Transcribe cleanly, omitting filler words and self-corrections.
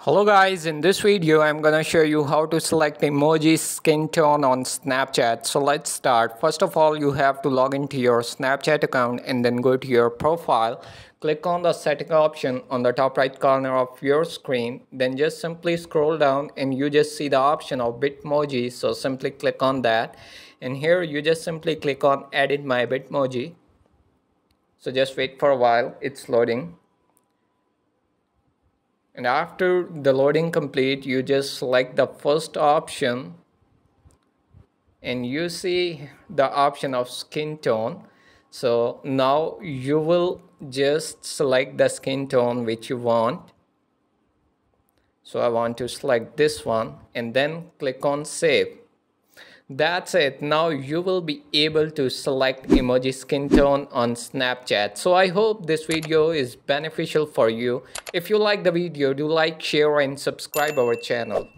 Hello guys, in this video I'm gonna show you how to select emoji skin tone on Snapchat. So let's start. First of all, you have to log into your Snapchat account and then go to your profile. Click on the setting option on the top right corner of your screen. Then just simply scroll down and you just see the option of Bitmoji. So simply click on that. And here you just simply click on edit my Bitmoji. So just wait for a while, it's loading. And after the loading complete, you just select the first option and you see the option of skin tone. So now you will just select the skin tone which you want. So I want to select this one and then click on save. That's it. Now you will be able to select emoji skin tone on Snapchat. So I hope this video is beneficial for you. If you like the video, do like, share and subscribe our channel.